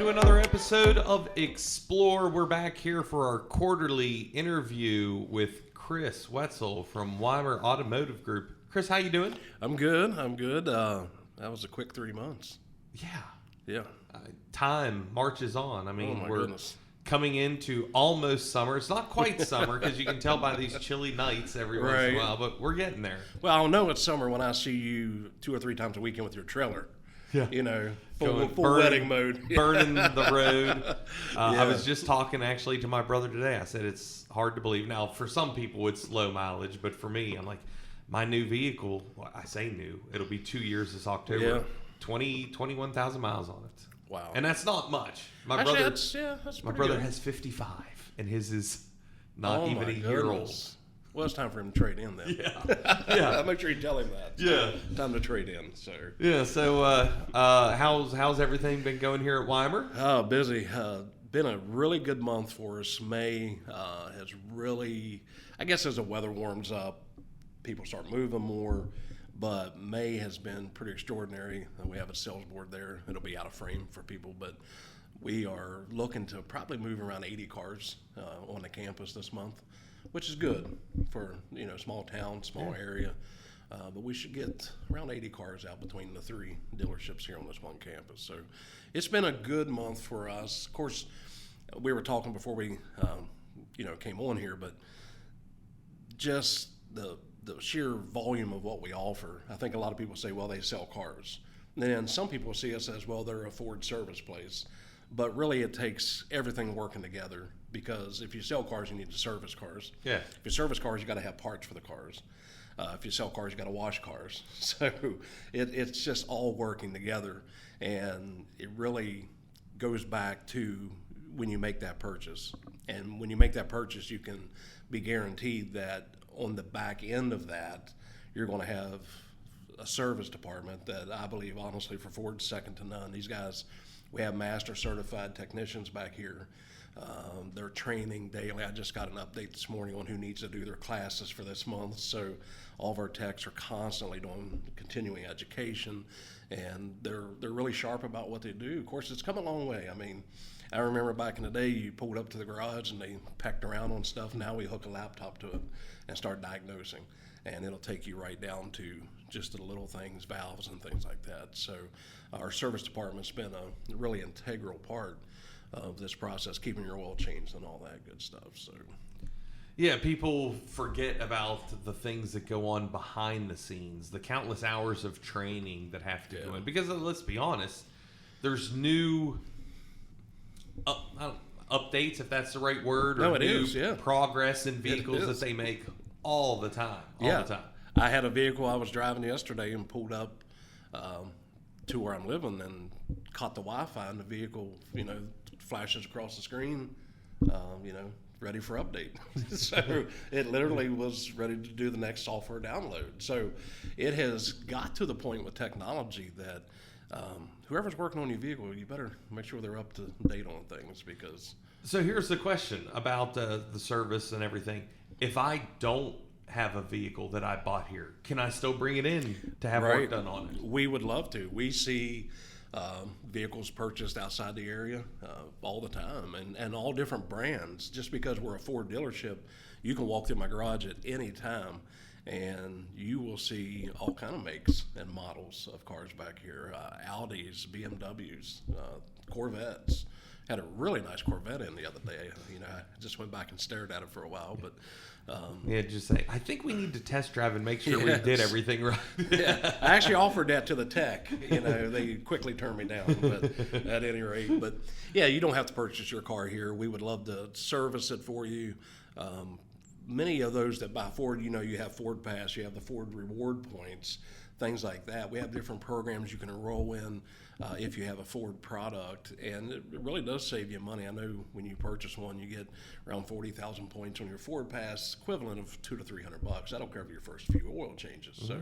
to another episode of Explore. We're back here for our quarterly interview with Chris Whetzel from Weimer Automotive Group. Chris, how you doing? I'm good. That was a quick 3 months. Yeah. Time marches on. I mean, we're goodness. coming into almost summer. It's not quite summer because you can tell by these chilly nights every once in a while, but we're getting there. Well, I'll know it's summer when I see you 2 or 3 times a weekend with your trailer. Yeah. You know, full wedding mode. Burning the road. I was just talking actually to my brother today. I said it's hard to believe. Now, for some people, it's low mileage, but for me, I'm like, my new vehicle, well, I say new, it'll be 2 years this October. Yeah. 21,000 miles on it. Wow. And that's not much. My Actually, brother, that's my pretty brother good. has 55, and his is not even a year old. Well, it's time for him to trade in then. Yeah. I'll make sure you tell him that. Yeah. Time to trade in, so. Yeah, so how's everything been going here at Weimer? Oh, busy. Been a really good month for us. May has really, I guess as the weather warms up, people start moving more. But May has been pretty extraordinary. We have a sales board there. It'll be out of frame for people, but we are looking to probably move around 80 cars on the campus this month, which is good for, small town, small area. But we should get around 80 cars out between the 3 dealerships here on this one campus. So it's been a good month for us. Of course, we were talking before we, came on here, but just the sheer volume of what we offer. I think a lot of people say, well, they sell cars. And then some people see us as, well, they're a Ford service place. But really it takes everything working together, because if you sell cars, you need to service cars. Yeah. If you service cars, you got to have parts for the cars. If you sell cars, you got to wash cars. So it's just all working together. And it really goes back to when you make that purchase. And when you make that purchase, you can be guaranteed that on the back end of that, you're going to have a service department that I believe, honestly, for Ford's second to none. These guys, we have master certified technicians back here. They're training daily. I just got an update this morning on who needs to do their classes for this month. So all of our techs are constantly doing continuing education, and they're really sharp about what they do. Of course, it's come a long way. I mean, I remember back in the day, you pulled up to the garage and they pecked around on stuff. Now we hook a laptop to it and start diagnosing, and it'll take you right down to just the little things, valves and things like that. So our service department's been a really integral part of this process, keeping your oil changed and all that good stuff. So Yeah, people forget about the things that go on behind the scenes, the countless hours of training that have to go in. Because let's be honest, there's new updates, if that's the right word, or new progress in vehicles that they make all the time. All the time. I had a vehicle I was driving yesterday and pulled up to where I'm living and caught the Wi-Fi, and the vehicle, flashes across the screen, ready for update. So it literally was ready to do the next software download. So it has got to the point with technology that whoever's working on your vehicle, you better make sure they're up to date on things, because... So here's the question about the service and everything. If I don't have a vehicle that I bought here, can I still bring it in to have work done on it? We would love to. We see vehicles purchased outside the area all the time, and all different brands. Just because we're a Ford dealership, you can walk through my garage at any time and you will see all kind of makes and models of cars back here. Audis, BMWs, Corvettes. Had a really nice Corvette in the other day. I just went back and stared at it for a while, but just say, I think we need to test drive and make sure we did everything right. I actually offered that to the tech. They quickly turned me down, but at any rate. But yeah, you don't have to purchase your car here. We would love to service it for you. Many of those that buy Ford, you have Ford Pass, you have the Ford Reward Points, things like that. We have different programs you can enroll in if you have a Ford product, and it really does save you money. I know when you purchase one, you get around 40,000 points on your Ford Pass, equivalent of $200 to $300. That'll cover your first few oil changes. Mm-hmm. So,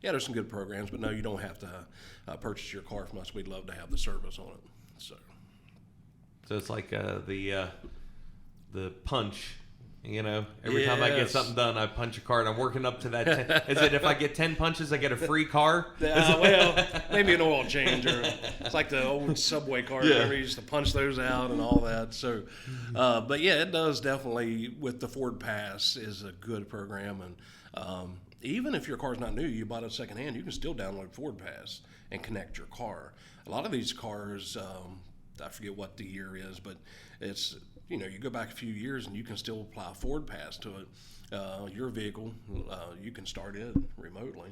yeah, there's some good programs, but no, you don't have to purchase your car from us. We'd love to have the service on it. So it's like the punch Every time I get something done, I punch a card. I'm working up to that. Is it if I get 10 punches, I get a free car? Well, maybe an oil change. Or it's like the old Subway card. Yeah. Remember, you used to punch those out and all that. So, but yeah, it does definitely, with the Ford Pass, is a good program. And even if your car's not new, you bought it secondhand, you can still download Ford Pass and connect your car. A lot of these cars, I forget what the year is, but it's, you go back a few years and you can still apply a Ford Pass to it. Your vehicle, you can start it remotely.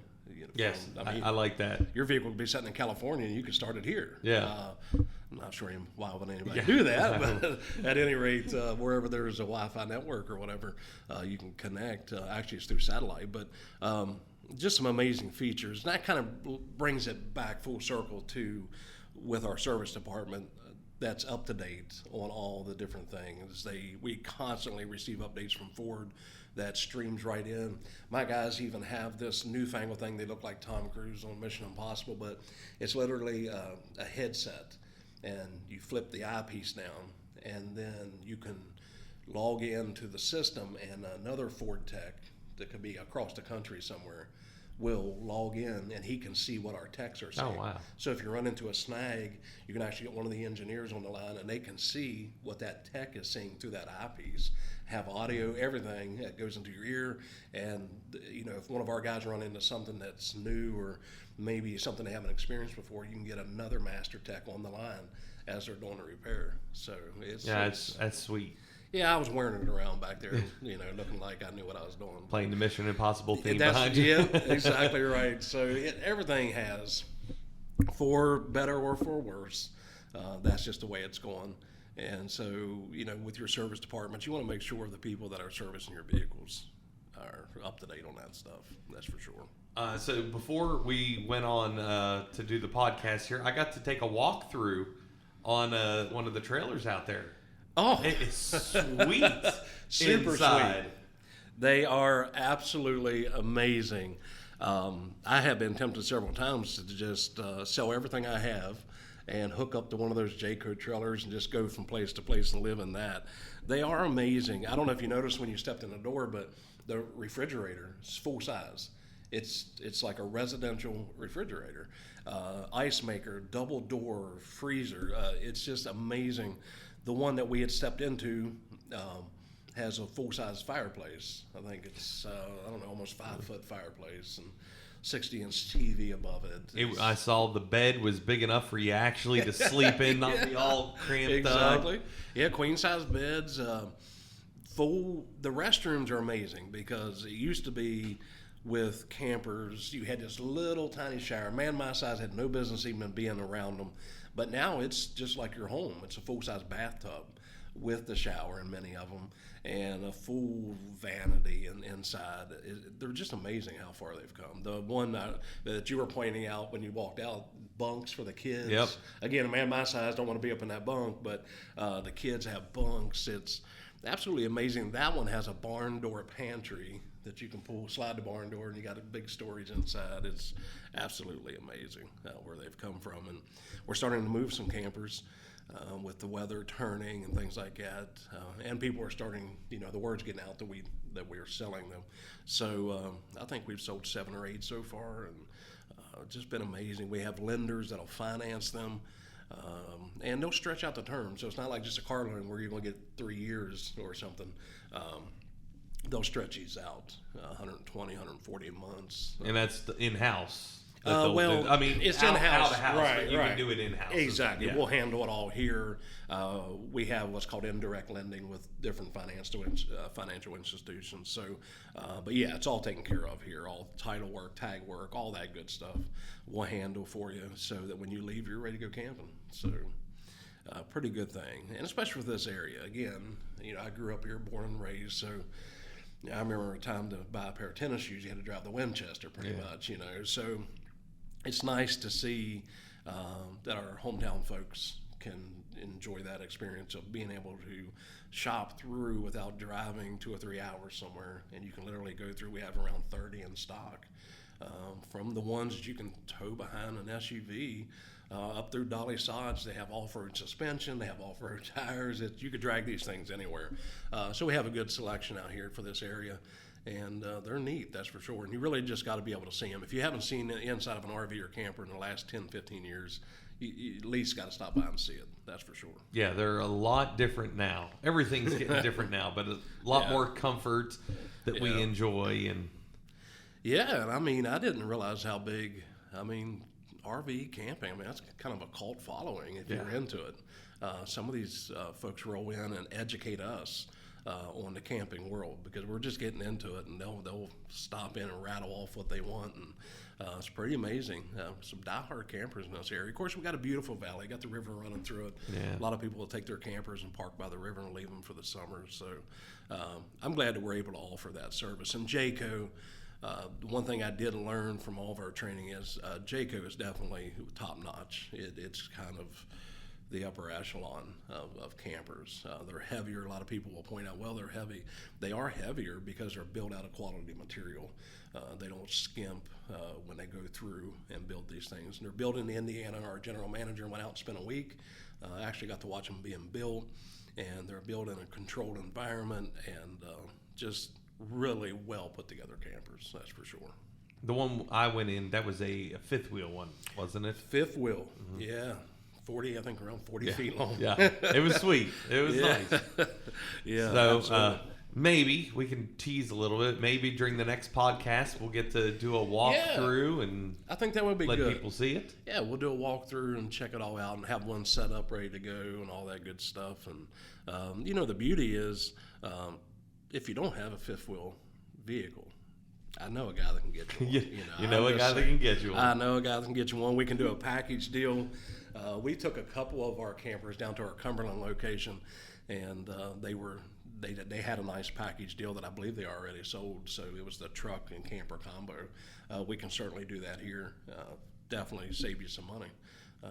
Yes, I like that. Your vehicle would be sitting in California and you can start it here. Yeah. I'm not sure why would anybody do that, but at any rate, wherever there's a Wi-Fi network or whatever, you can connect. Actually, it's through satellite, but just some amazing features. And that kind of brings it back full circle to with our service department. That's up to date on all the different things. We constantly receive updates from Ford that streams right in. My guys even have this newfangled thing. They look like Tom Cruise on Mission Impossible, but it's literally a headset, and you flip the eyepiece down, and then you can log into the system, and another Ford tech that could be across the country somewhere will log in, and he can see what our techs are saying. Oh, wow. So if you run into a snag, you can actually get one of the engineers on the line, and they can see what that tech is seeing through that eyepiece, have audio, everything that goes into your ear. And, if one of our guys run into something that's new or maybe something they haven't experienced before, you can get another master tech on the line as they're doing the repair. So that's sweet. Yeah, I was wearing it around back there, looking like I knew what I was doing. Playing the Mission Impossible theme behind you. Yeah, exactly right. So everything has, for better or for worse, that's just the way it's going. And so, with your service department, you want to make sure the people that are servicing your vehicles are up to date on that stuff. That's for sure. So before we went on to do the podcast here, I got to take a walkthrough on one of the trailers out there. Oh, it is sweet. Super inside. Sweet. They are absolutely amazing. I have been tempted several times to just sell everything I have and hook up to one of those J-Code trailers and just go from place to place and live in that. They are amazing. I don't know if you noticed when you stepped in the door, but the refrigerator is full size. It's like a residential refrigerator. Ice maker, double door, freezer. It's just amazing. The one that we had stepped into has a full-size fireplace. I think it's, almost 5-foot fireplace and 60-inch TV above it. I saw the bed was big enough for you actually to sleep in, not be all cramped up. Exactly. Yeah, queen-size beds. Full. The restrooms are amazing because it used to be with campers, you had this little tiny shower. Man my size had no business even being around them. But now it's just like your home. It's a full-size bathtub with the shower in many of them and a full vanity inside. They're just amazing how far they've come. The one that you were pointing out when you walked out, bunks for the kids. Yep. Again, a man my size don't want to be up in that bunk, but the kids have bunks. It's absolutely amazing. That one has a barn door pantry that you can slide the barn door, and you got a big storage inside. It's absolutely amazing where they've come from. And we're starting to move some campers with the weather turning and things like that. And people are starting, the word's getting out that we're selling them. So I think we've sold 7 or 8 so far, and it's just been amazing. We have lenders that'll finance them. And they'll stretch out the term. So it's not like just a car loan where you're going to get 3 years or something. They'll stretch these out 120, 140 months. And that's in-house. It's in-house. Out-of-house, right, but you can do it in-house. Exactly. Yeah. We'll handle it all here. We have what's called indirect lending with different financial institutions. So, but yeah, it's all taken care of here. All title work, tag work, all that good stuff we'll handle for you so that when you leave, you're ready to go camping. So, pretty good thing. And especially with this area. Again, I grew up here, born and raised, so I remember a time to buy a pair of tennis shoes, you had to drive to Winchester pretty much, So it's nice to see that our hometown folks can enjoy that experience of being able to shop through without driving 2 or 3 hours somewhere. And you can literally go through, we have around 30 in stock from the ones that you can tow behind an SUV up through dolly sods. They have off-road suspension, they have off-road tires. You could drag these things anywhere. So we have a good selection out here for this area, and they're neat, that's for sure. And you really just got to be able to see them. If you haven't seen the inside of an RV or camper in the last 10, 15 years, you at least got to stop by and see it, that's for sure. Yeah, they're a lot different now. Everything's getting different now, but a lot more comfort that we enjoy. And yeah, and I mean, I didn't realize how big, RV camping, that's kind of a cult following if you're into it. Some of these folks roll in and educate us on the camping world, because we're just getting into it, and they'll stop in and rattle off what they want, and it's pretty amazing. Some diehard campers in this area. Of course, we got a beautiful valley, got the river running through it. Yeah. A lot of people will take their campers and park by the river and leave them for the summer. So I'm glad that we're able to offer that service. And Jayco, one thing I did learn from all of our training is Jayco is definitely top notch. It's kind of the upper echelon of campers. They're heavier. A lot of people will point out, well, they're heavy. They are heavier because they're built out of quality material. They don't skimp when they go through and build these things. And they're built in Indiana. Our general manager went out and spent a week. Actually got to watch them being built. And they're built in a controlled environment, and just really well put together campers, that's for sure. the one I went in, that was a fifth wheel one, wasn't it? Fifth wheel, yeah. 40, I think around 40 feet long. Yeah, it was sweet. It was nice. Yeah. So maybe we can tease a little bit. Maybe during the next podcast, we'll get to do a walkthrough and I think that would be let good. people see it. Yeah, we'll do a walkthrough and check it all out and have one set up ready to go and all that good stuff. And, you know, the beauty is if you don't have a fifth wheel vehicle, I know a guy that can get you one. You know a guy that can get you one. I know a guy that can get you one. We can do a package deal. We took a couple of our campers down to our Cumberland location, and they had a nice package deal that I believe they already sold. So it was the truck and camper combo. We can certainly do that here. Definitely save you some money,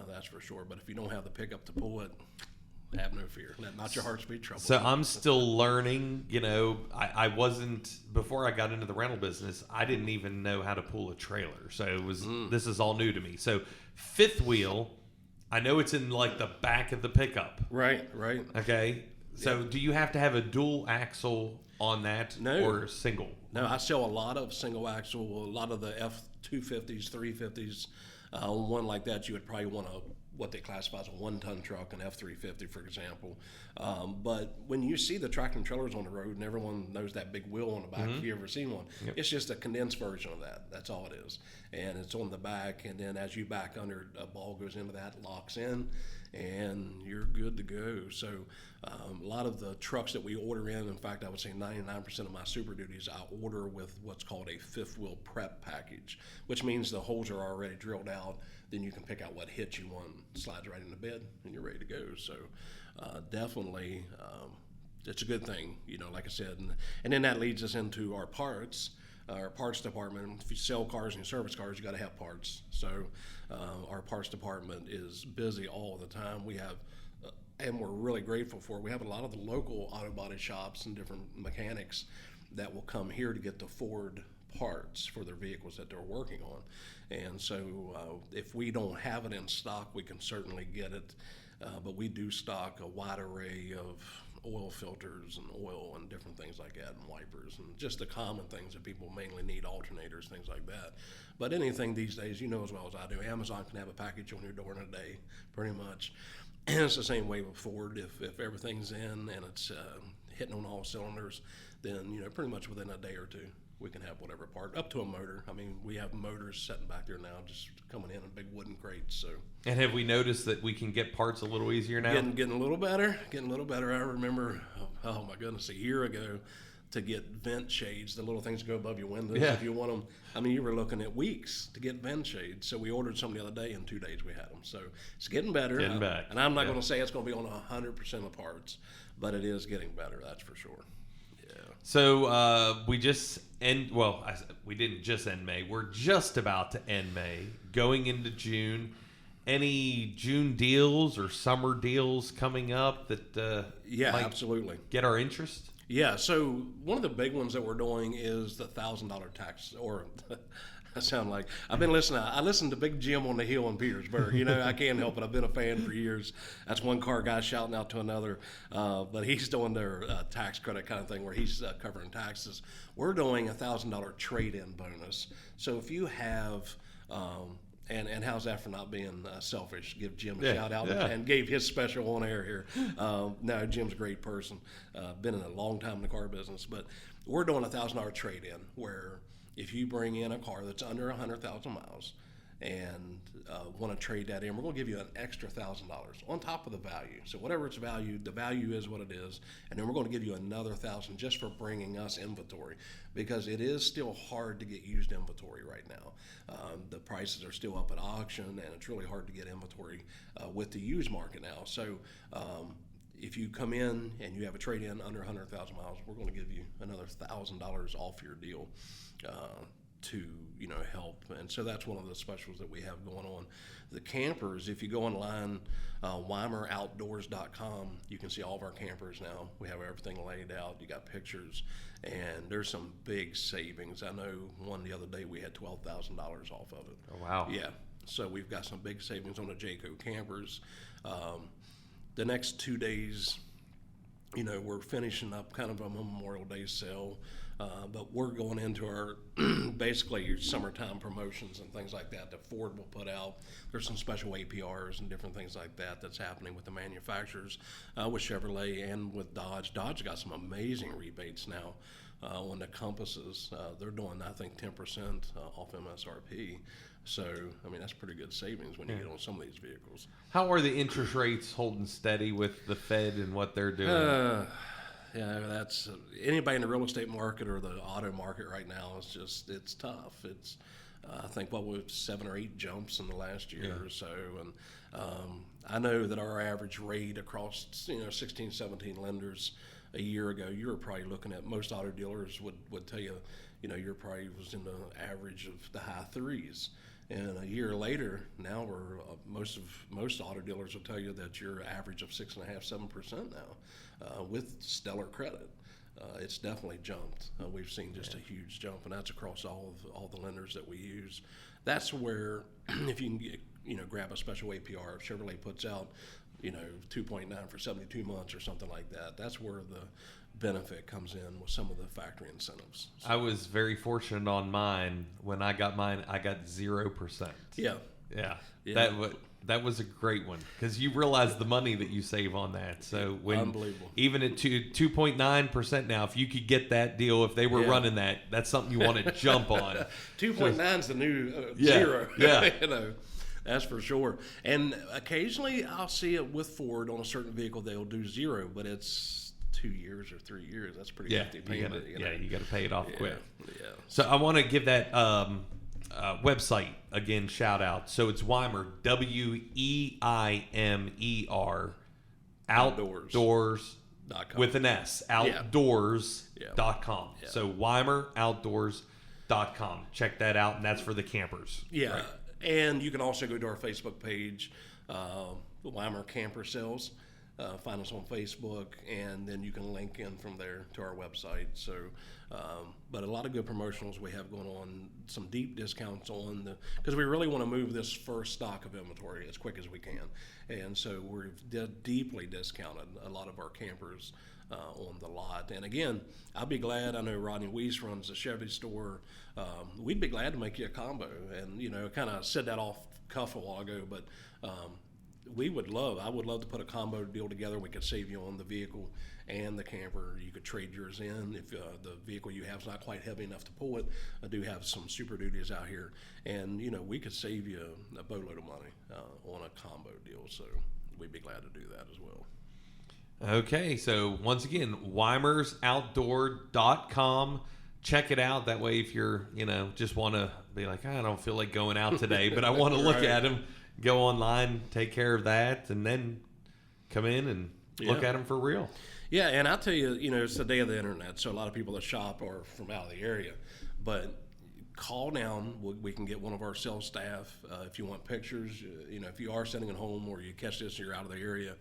that's for sure. But if you don't have the pickup to pull it, have no fear. Not your heart's-beat trouble. So I'm still learning. You know, I wasn't, before I got into the rental business, I didn't even know how to pull a trailer. So it was this is all new to me. So fifth wheel, I know it's in like the back of the pickup. Right. Okay. So do you have to have a dual axle on that or single? No, I sell a lot of single axle, a lot of the F250s, 350s. One like that, you would probably want what they classify as a 1-ton truck, an F350, for example. But when you see the tractor and trailers on the road, and everyone knows that big wheel on the back, if you ever seen one, it's just a condensed version of that. That's all it is. And it's on the back, and then as you back under, a ball goes into that, locks in, and you're good to go. So a lot of the trucks that we order in fact, I would say 99% of my Super Duties I order with what's called a fifth wheel prep package, which means the holes are already drilled out. Then you can pick out what hitch you want, slides right into bed, and you're ready to go. So definitely it's a good thing, you know, like I said. And then that leads us into our parts department. If you sell cars and you service cars, you got to have parts. So our parts department is busy all the time. We have, and we're really grateful for it, we have a lot of the local auto body shops and different mechanics that will come here to get the Ford parts for their vehicles that they're working on. And so if we don't have it in stock, we can certainly get it. But we do stock a wide array of oil filters and oil and different things like that, and wipers and just the common things that people mainly need, alternators, things like that. But anything these days, you know as well as I do, Amazon can have a package on your door in a day, pretty much. And it's the same way with Ford. If everything's in and it's hitting on all cylinders, then, you know, pretty much within a day or two, we can have whatever part, up to a motor. I mean, we have motors sitting back there now, just coming in big wooden crates. So. And have we noticed that we can get parts a little easier now? Getting a little better. I remember, oh my goodness, a year ago, to get vent shades, the little things that go above your windows. Yeah. If you want them, I mean, you were looking at weeks to get vent shades. So we ordered some the other day. In 2 days we had them. So it's getting better. Getting back. And I'm not going to say it's going to be on 100% of parts, but it is getting better. That's for sure. Yeah. So we just we didn't just end May. We're just about to end May, going into June. Any June deals or summer deals coming up that might absolutely get our interest? Yeah, so one of the big ones that we're doing is the $1,000 tax, or I sound like I've been listening. I listened to Big Jim on the Hill in Petersburg. You know, I can't help it. I've been a fan for years. That's one car guy shouting out to another. But he's doing their tax credit kind of thing where he's covering taxes. We're doing a $1,000 trade-in bonus. So if you have and how's that for not being selfish? Give Jim a shout out and gave his special on air here. No, Jim's a great person. Been in a long time in the car business, but we're doing a $1,000 trade-in where if you bring in a car that's under 100,000 miles and want to trade that in, we're going to give you an extra $1,000 on top of the value. So whatever it's valued, the value is what it is, and then we're going to give you another $1,000 just for bringing us inventory, because it is still hard to get used inventory right now. The prices are still up at auction, and it's really hard to get inventory with the used market now. So if you come in and you have a trade-in under 100,000 miles, we're going to give you another $1,000 off your deal to help. And so that's one of the specials that we have going on. The campers, if you go online, WeimerOutdoors.com, you can see all of our campers now. We have everything laid out. You got pictures, and there's some big savings. I know one the other day we had $12,000 off of it. Oh, wow. Yeah. So we've got some big savings on the Jayco campers. The next 2 days, we're finishing up kind of a Memorial Day sale, but we're going into our basically your summertime promotions and things like that Ford will put out. There's some special APRs and different things like that that's happening with the manufacturers, with Chevrolet and with Dodge. Dodge got some amazing rebates now on the Compasses. They're doing, I think, 10% off MSRP. So, I mean, that's pretty good savings when you get on some of these vehicles. How are the interest rates holding steady with the Fed and what they're doing? Yeah, that's anybody in the real estate market or the auto market right now. It's tough. It's I think with 7 or 8 jumps in the last year or so, and I know that our average rate across 16, 17 lenders a year ago, you were probably looking at, most auto dealers would tell you, you're probably was in the average of the high 3s. And a year later, now we're most auto dealers will tell you that you're average of 6.5%, 7% now, with stellar credit. It's definitely jumped. We've seen just a huge jump, and that's across all the lenders that we use. That's where if you can get, grab a special APR, if Chevrolet puts out 2.9 for 72 months or something like that, that's where the benefit comes in with some of the factory incentives. So, I was very fortunate on mine. When I got mine, I got 0%. Yeah. That was a great one, because you realize the money that you save on that. So when unbelievable. Even at 2.9% now, if you could get that deal, if they were running that, that's something you want to jump on. 2.9 is the new zero. Yeah. That's for sure. And occasionally I'll see it with Ford on a certain vehicle, they'll do 0, but it's 2 years or 3 years. That's pretty hefty payment. You got to pay it off quick. Yeah. So I want to give that website again shout out. So it's Weimer, WEIMER, outdoors with an S, outdoors.com. Yeah. So WeimerOutdoors.com. Check that out, and that's for the campers. Yeah. Right? And you can also go to our Facebook page, Weimer Camper Sales. Find us on Facebook, and then you can link in from there to our website. So, but a lot of good promotionals we have going on, some deep discounts on because we really want to move this first stock of inventory as quick as we can. And so we've deeply discounted a lot of our campers on the lot. And again, I'd be glad, I know Rodney Weiss runs the Chevy store, we'd be glad to make you a combo. And, kind of said that off cuff a while ago, but I would love to put a combo deal together. We could save you on the vehicle and the camper. You could trade yours in if the vehicle you have is not quite heavy enough to pull it. I do have some Super Duties out here, and we could save you a boatload of money on a combo deal. So we'd be glad to do that as well. Okay, so once again, WeimersOutdoor.com. Check it out. That way, if you're just want to be like, I don't feel like going out today, but I want to look at them. Go online, take care of that, and then come in and look at them for real. Yeah, and I'll tell you, it's the day of the internet, so a lot of people that shop are from out of the area. But call down. We can get one of our sales staff. If you want pictures, if you are sitting at home or you catch this and you're out of the area,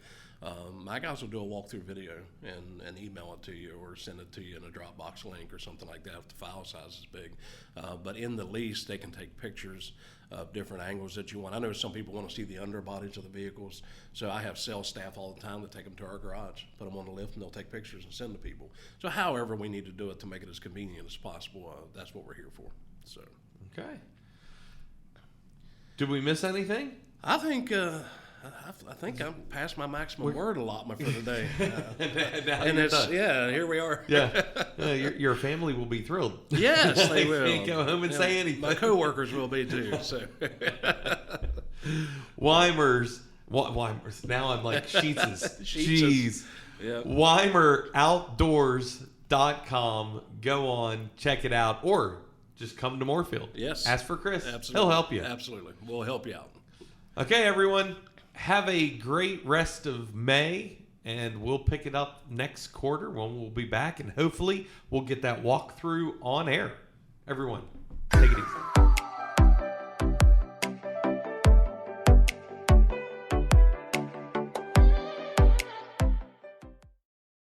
my guys will do a walkthrough video and email it to you or send it to you in a Dropbox link or something like that if the file size is big. But in the lease, they can take pictures of different angles that you want. I know some people want to see the underbodies of the vehicles, so I have sales staff all the time that take them to our garage, put them on the lift, and they'll take pictures and send to people. So however we need to do it to make it as convenient as possible, that's what we're here for. So okay. Did we miss anything? I think I'm past my maximum word allotment for today. And it's here we are. Yeah, your family will be thrilled. Yes, they will. Can't go home and say anything. My coworkers will be too. So Weimer's. Now I'm like Sheets's. Jeez. Yep. WeimerOutdoors.com. Go on, check it out, or just come to Moorfield. Yes. Ask for Chris. Absolutely. He'll help you. Absolutely. We'll help you out. Okay, everyone. Have a great rest of May, and we'll pick it up next quarter when we'll be back, and hopefully we'll get that walkthrough on air. Everyone, take it easy.